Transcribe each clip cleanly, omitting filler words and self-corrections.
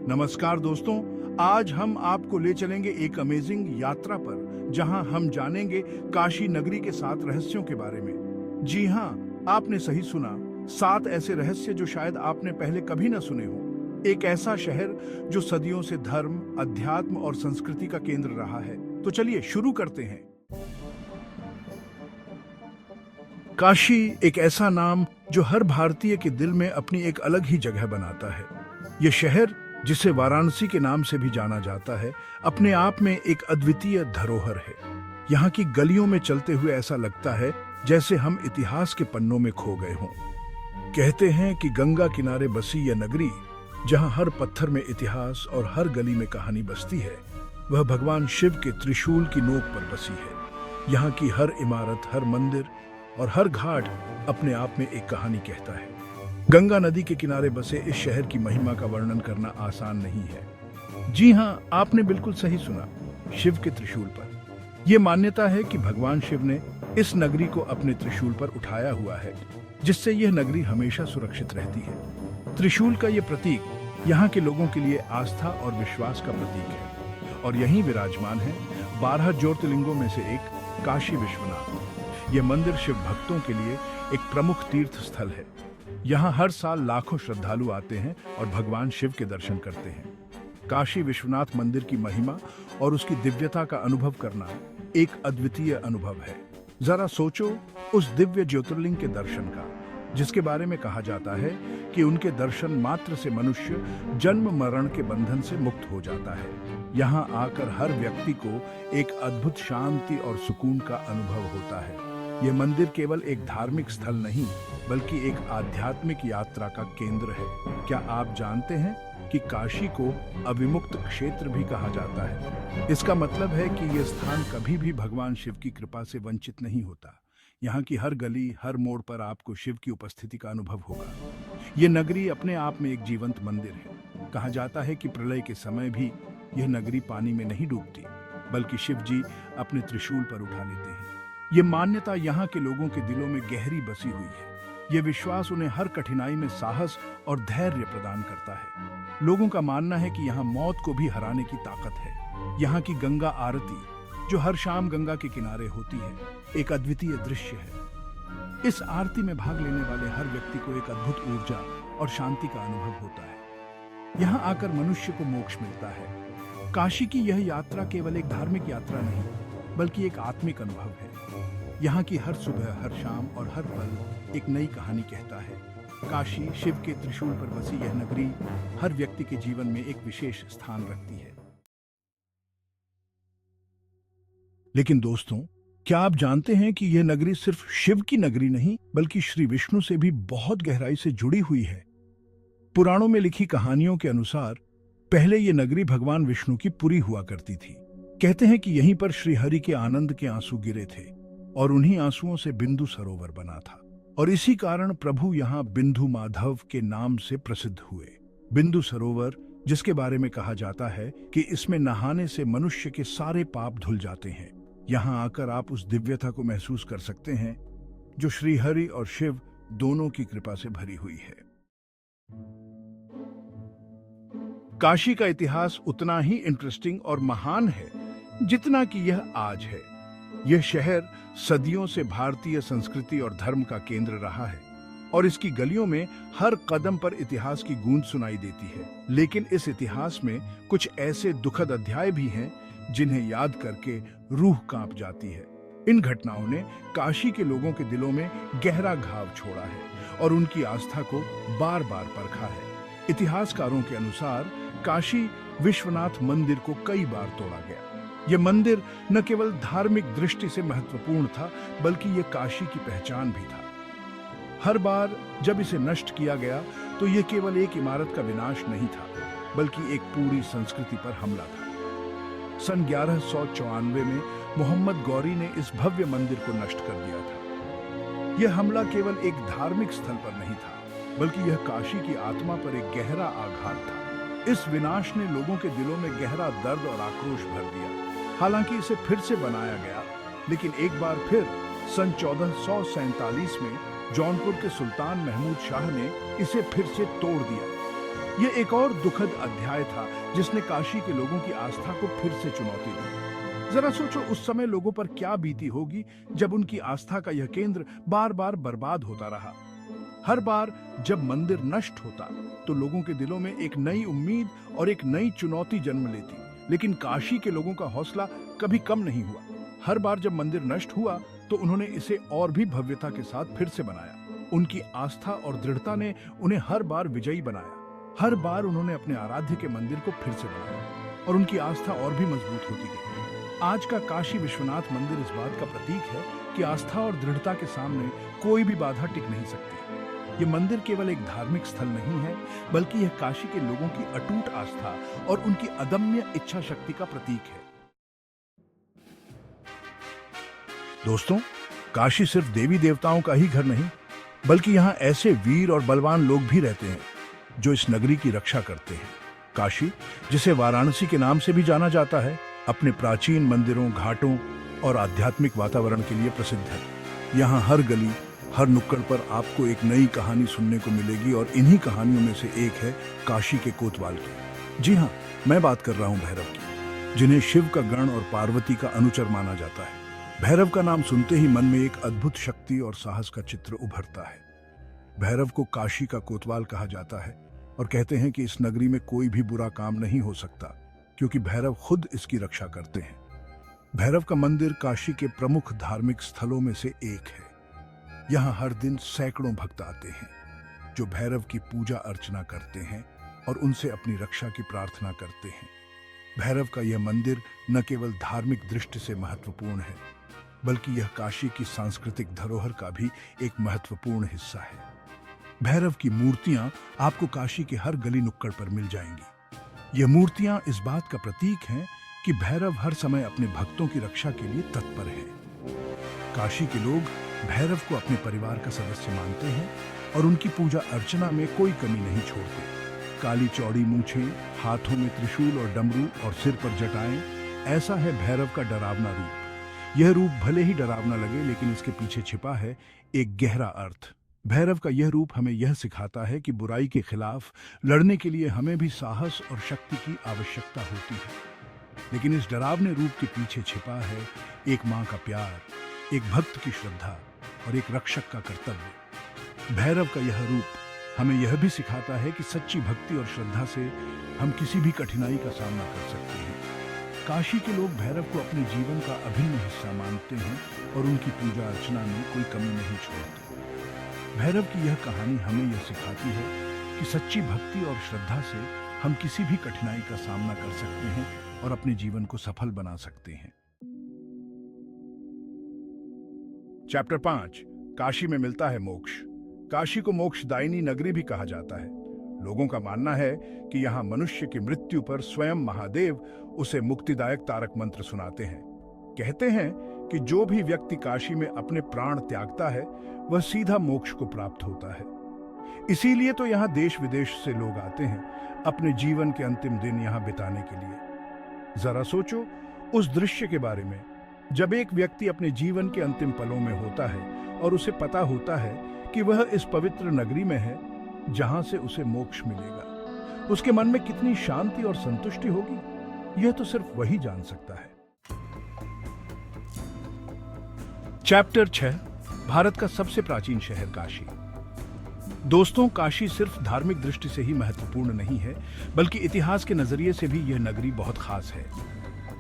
नमस्कार दोस्तों, आज हम आपको ले चलेंगे एक अमेजिंग यात्रा पर जहां हम जानेंगे काशी नगरी के 7 रहस्यों के बारे में। जी हां, आपने सही सुना, 7 ऐसे रहस्य जो शायद आपने पहले कभी न सुने हो। एक ऐसा शहर जो सदियों से धर्म, अध्यात्म और संस्कृति का केंद्र रहा है। तो चलिए शुरू करते हैं। काशी एक ऐसा नाम जो हर भारतीय के दिल में अपनी एक अलग ही जगह बनाता है। यह शहर, जिसे वाराणसी के नाम से भी जाना जाता है, अपने आप में एक अद्वितीय धरोहर है। यहाँ की गलियों में चलते हुए ऐसा लगता है जैसे हम इतिहास के पन्नों में खो गए हों। कहते हैं कि गंगा किनारे बसी यह नगरी, जहाँ हर पत्थर में इतिहास और हर गली में कहानी बसती है, वह भगवान शिव के त्रिशूल की नोक पर बसी है। यहाँ की हर इमारत, हर मंदिर और हर घाट अपने आप में एक कहानी कहता है। गंगा नदी के किनारे बसे इस शहर की महिमा का वर्णन करना आसान नहीं है। जी हाँ, आपने बिल्कुल सही सुना, शिव के त्रिशूल पर। यह मान्यता है कि भगवान शिव ने इस नगरी को अपने त्रिशूल पर उठाया हुआ है, जिससे यह नगरी हमेशा सुरक्षित रहती है। त्रिशूल का यह प्रतीक यहाँ के लोगों के लिए आस्था और विश्वास का प्रतीक है, और यहीं विराजमान है 12 ज्योतिर्लिंगों में से एक काशी विश्वनाथ। यह मंदिर शिव भक्तों के लिए एक प्रमुख तीर्थ स्थल है। यहाँ हर साल लाखों श्रद्धालु आते हैं और भगवान शिव के दर्शन करते हैं। काशी विश्वनाथ मंदिर की महिमा और उसकी दिव्यता का अनुभव करना एक अद्वितीय अनुभव है। जरा सोचो उस दिव्य ज्योतिर्लिंग के दर्शन का, जिसके बारे में कहा जाता है कि उनके दर्शन मात्र से मनुष्य जन्म मरण के बंधन से मुक्त हो जाता है। यहाँ आकर हर व्यक्ति को एक अद्भुत शांति और सुकून का अनुभव होता है। यह मंदिर केवल एक धार्मिक स्थल नहीं, बल्कि एक आध्यात्मिक यात्रा का केंद्र है। क्या आप जानते हैं कि काशी को अविमुक्त क्षेत्र भी कहा जाता है? इसका मतलब है कि यह स्थान कभी भी भगवान शिव की कृपा से वंचित नहीं होता। यहाँ की हर गली, हर मोड़ पर आपको शिव की उपस्थिति का अनुभव होगा। ये नगरी अपने आप में एक जीवंत मंदिर है। कहा जाता है कि प्रलय के समय भी यह नगरी पानी में नहीं डूबती, बल्कि शिव जी अपने त्रिशूल पर उठा लेते हैं। ये मान्यता यहाँ के लोगों के दिलों में गहरी बसी हुई है। ये विश्वास उन्हें हर कठिनाई में साहस और धैर्य प्रदान करता है। लोगों का मानना है कि यहाँ मौत को भी हराने की ताकत है। यहाँ की गंगा आरती, जो हर शाम गंगा के किनारे होती है, एक अद्वितीय दृश्य है। इस आरती में भाग लेने वाले हर व्यक्ति को एक अद्भुत ऊर्जा और शांति का अनुभव होता है। यहाँ आकर मनुष्य को मोक्ष मिलता है। काशी की यह यात्रा केवल एक धार्मिक यात्रा नहीं, बल्कि एक आत्मिक अनुभव है। यहाँ की हर सुबह, हर शाम और हर पल एक नई कहानी कहता है। काशी, शिव के त्रिशूल पर बसी यह नगरी हर व्यक्ति के जीवन में एक विशेष स्थान रखती है। लेकिन दोस्तों, क्या आप जानते हैं कि यह नगरी सिर्फ शिव की नगरी नहीं, बल्कि श्री विष्णु से भी बहुत गहराई से जुड़ी हुई है। पुराणों में लिखी कहानियों के अनुसार पहले यह नगरी भगवान विष्णु की पुरी हुआ करती थी। कहते हैं कि यहीं पर श्री हरि के आनंद के आंसू गिरे थे और उन्हीं आंसुओं से बिंदु सरोवर बना था, और इसी कारण प्रभु यहाँ बिंदु माधव के नाम से प्रसिद्ध हुए। बिंदु सरोवर, जिसके बारे में कहा जाता है कि इसमें नहाने से मनुष्य के सारे पाप धुल जाते हैं। यहाँ आकर आप उस दिव्यता को महसूस कर सकते हैं जो श्री हरि और शिव दोनों की कृपा से भरी हुई है। काशी का इतिहास उतना ही इंटरेस्टिंग और महान है जितना कि यह आज है। यह शहर सदियों से भारतीय संस्कृति और धर्म का केंद्र रहा है, और इसकी गलियों में हर कदम पर इतिहास की गूंज सुनाई देती है। लेकिन इस इतिहास में कुछ ऐसे दुखद अध्याय भी हैं जिन्हें याद करके रूह कांप जाती है। इन घटनाओं ने काशी के लोगों के दिलों में गहरा घाव छोड़ा है और उनकी आस्था को बार बार परखा है। इतिहासकारों के अनुसार काशी विश्वनाथ मंदिर को कई बार तोड़ा गया। यह मंदिर न केवल धार्मिक दृष्टि से महत्वपूर्ण था, बल्कि यह काशी की पहचान भी था। हर बार जब इसे नष्ट किया गया तो यह केवल एक इमारत का विनाश नहीं था, बल्कि एक पूरी संस्कृति पर हमला था। सन 1194 में मोहम्मद गौरी ने इस भव्य मंदिर को नष्ट कर दिया था। यह हमला केवल एक धार्मिक स्थल पर नहीं था, बल्कि यह काशी की आत्मा पर एक गहरा आघात था। इस विनाश ने लोगों के दिलों में गहरा दर्द और आक्रोश भर दिया। हालांकि इसे फिर से बनाया गया, लेकिन एक बार फिर सन 1447 में जौनपुर के सुल्तान महमूद शाह ने इसे फिर से तोड़ दिया। यह एक और दुखद अध्याय था जिसने काशी के लोगों की आस्था को फिर से चुनौती दी। जरा सोचो उस समय लोगों पर क्या बीती होगी जब उनकी आस्था का यह केंद्र बार बार बर्बाद होता रहा। हर बार जब मंदिर नष्ट होता तो लोगों के दिलों में एक नई उम्मीद और एक नई चुनौती जन्म लेती, लेकिन काशी के लोगों का हौसला कभी कम नहीं हुआ। हर बार जब मंदिर नष्ट हुआ तो उन्होंने इसे और भी भव्यता के साथ फिर से बनाया। उनकी आस्था और दृढ़ता ने उन्हें हर बार विजयी बनाया। हर बार उन्होंने अपने आराध्य के मंदिर को फिर से बनाया और उनकी आस्था और भी मजबूत होती गई। आज का काशी विश्वनाथ मंदिर इस बात का प्रतीक है कि आस्था और दृढ़ता के सामने कोई भी बाधा टिक नहीं सकती। ये मंदिर केवल एक धार्मिक स्थल नहीं है, बल्कि यह काशी के लोगों की अटूट आस्था और उनकी अदम्य इच्छा शक्ति का प्रतीक है। दोस्तों, काशी सिर्फ देवी देवताओं का ही घर नहीं, बल्कि यहाँ ऐसे वीर और बलवान लोग भी रहते हैं जो इस नगरी की रक्षा करते हैं। काशी, जिसे वाराणसी के नाम से भी जाना जाता है, अपने प्राचीन मंदिरों, घाटों और आध्यात्मिक वातावरण के लिए प्रसिद्ध है। यहाँ हर गली, हर नुक्कड़ पर आपको एक नई कहानी सुनने को मिलेगी और इन्हीं कहानियों में से एक है काशी के कोतवाल की। जी हाँ, मैं बात कर रहा हूँ भैरव की, जिन्हें शिव का गण और पार्वती का अनुचर माना जाता है। भैरव का नाम सुनते ही मन में एक अद्भुत शक्ति और साहस का चित्र उभरता है। भैरव को काशी का कोतवाल कहा जाता है और कहते हैं कि इस नगरी में कोई भी बुरा काम नहीं हो सकता, क्योंकि भैरव खुद इसकी रक्षा करते हैं। भैरव का मंदिर काशी के प्रमुख धार्मिक स्थलों में से एक है। यहाँ हर दिन सैकड़ों भक्त आते हैं जो भैरव की पूजा अर्चना करते हैं और उनसे अपनी रक्षा की प्रार्थना करते हैं। भैरव का यह मंदिर न केवल धार्मिक दृष्टि से महत्वपूर्ण है, बल्कि यह काशी की सांस्कृतिक धरोहर का भी एक महत्वपूर्ण हिस्सा है। भैरव की मूर्तियां आपको काशी के हर गली नुक्कड़ पर मिल जाएंगी। यह मूर्तियां इस बात का प्रतीक हैं कि भैरव हर समय अपने भक्तों की रक्षा के लिए तत्पर है। काशी के लोग भैरव को अपने परिवार का सदस्य मानते हैं और उनकी पूजा अर्चना में कोई कमी नहीं छोड़ते। काली चौड़ी मूंछें, हाथों में त्रिशूल और डमरू और सिर पर जटाएं, ऐसा है भैरव का डरावना रूप। यह रूप भले ही डरावना लगे, लेकिन इसके पीछे छिपा है एक गहरा अर्थ। भैरव का यह रूप हमें यह सिखाता है कि बुराई के खिलाफ लड़ने के लिए हमें भी साहस और शक्ति की आवश्यकता होती है। लेकिन इस डरावने रूप के पीछे छिपा है एक माँ का प्यार, एक भक्त की श्रद्धा और एक रक्षक का कर्तव्य। भैरव का यह रूप हमें यह भी सिखाता है कि सच्ची भक्ति और श्रद्धा से हम किसी भी कठिनाई का सामना कर सकते हैं। काशी के लोग भैरव को अपने जीवन का अभिन्न हिस्सा मानते हैं और उनकी पूजा अर्चना में कोई कमी नहीं छोड़ते। भैरव की यह कहानी हमें यह सिखाती है कि सच्ची भक्ति और श्रद्धा से हम किसी भी कठिनाई का सामना कर सकते हैं और अपने जीवन को सफल बना सकते हैं। चैप्टर 5, काशी में मिलता है मोक्ष। काशी को मोक्षदायिनी नगरी भी कहा जाता है। लोगों का मानना है कि यहाँ मनुष्य की मृत्यु पर स्वयं महादेव उसे मुक्तिदायक तारक मंत्र सुनाते हैं। कहते हैं कि जो भी व्यक्ति काशी में अपने प्राण त्यागता है वह सीधा मोक्ष को प्राप्त होता है। इसीलिए तो यहाँ देश विदेश से लोग आते हैं अपने जीवन के अंतिम दिन यहाँ बिताने के लिए। जरा सोचो उस दृश्य के बारे में जब एक व्यक्ति अपने जीवन के अंतिम पलों में होता है और उसे पता होता है कि वह इस पवित्र नगरी में है जहां से उसे मोक्ष मिलेगा। उसके मन में कितनी शांति और संतुष्टि होगी, यह तो सिर्फ वही जान सकता है। चैप्टर 6, भारत का सबसे प्राचीन शहर काशी। दोस्तों, काशी सिर्फ धार्मिक दृष्टि से ही महत्वपूर्ण नहीं है, बल्कि इतिहास के नजरिए से भी यह नगरी बहुत खास है।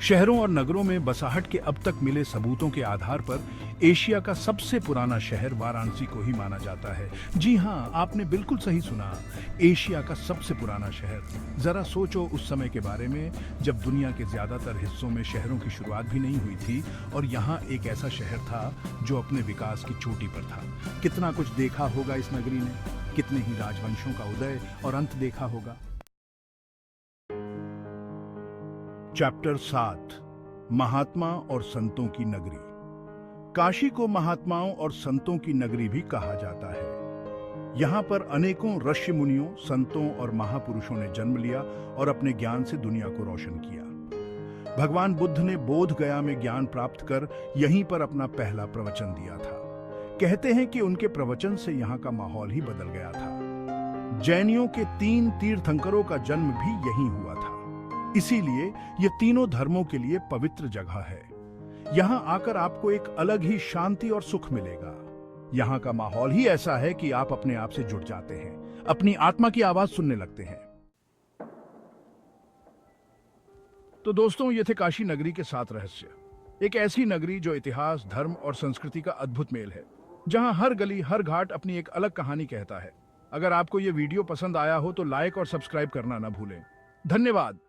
शहरों और नगरों में बसाहट के अब तक मिले सबूतों के आधार पर एशिया का सबसे पुराना शहर वाराणसी को ही माना जाता है। जी हाँ, आपने बिल्कुल सही सुना, एशिया का सबसे पुराना शहर। जरा सोचो उस समय के बारे में जब दुनिया के ज्यादातर हिस्सों में शहरों की शुरुआत भी नहीं हुई थी और यहाँ एक ऐसा शहर था जो अपने विकास की चोटी पर था। कितना कुछ देखा होगा इस नगरी ने, कितने ही राजवंशों का उदय और अंत देखा होगा। चैप्टर 7, महात्मा और संतों की नगरी। काशी को महात्माओं और संतों की नगरी भी कहा जाता है। यहाँ पर अनेकों ऋषि मुनियों, संतों और महापुरुषों ने जन्म लिया और अपने ज्ञान से दुनिया को रोशन किया। भगवान बुद्ध ने बोध गया में ज्ञान प्राप्त कर यहीं पर अपना पहला प्रवचन दिया था। कहते हैं कि उनके प्रवचन से यहाँ का माहौल ही बदल गया था। जैनियों के 3 तीर्थंकरों का जन्म भी यहीं हुआ था। इसीलिए ये तीनों धर्मों के लिए पवित्र जगह है। यहाँ आकर आपको एक अलग ही शांति और सुख मिलेगा। यहाँ का माहौल ही ऐसा है कि आप अपने आप से जुड़ जाते हैं, अपनी आत्मा की आवाज सुनने लगते हैं। तो दोस्तों, ये थे काशी नगरी के 7 रहस्य। एक ऐसी नगरी जो इतिहास, धर्म और संस्कृति का अद्भुत मेल है, जहां हर गली, हर घाट अपनी एक अलग कहानी कहता है। अगर आपको ये वीडियो पसंद आया हो तो लाइक और सब्सक्राइब करना ना भूलें। धन्यवाद।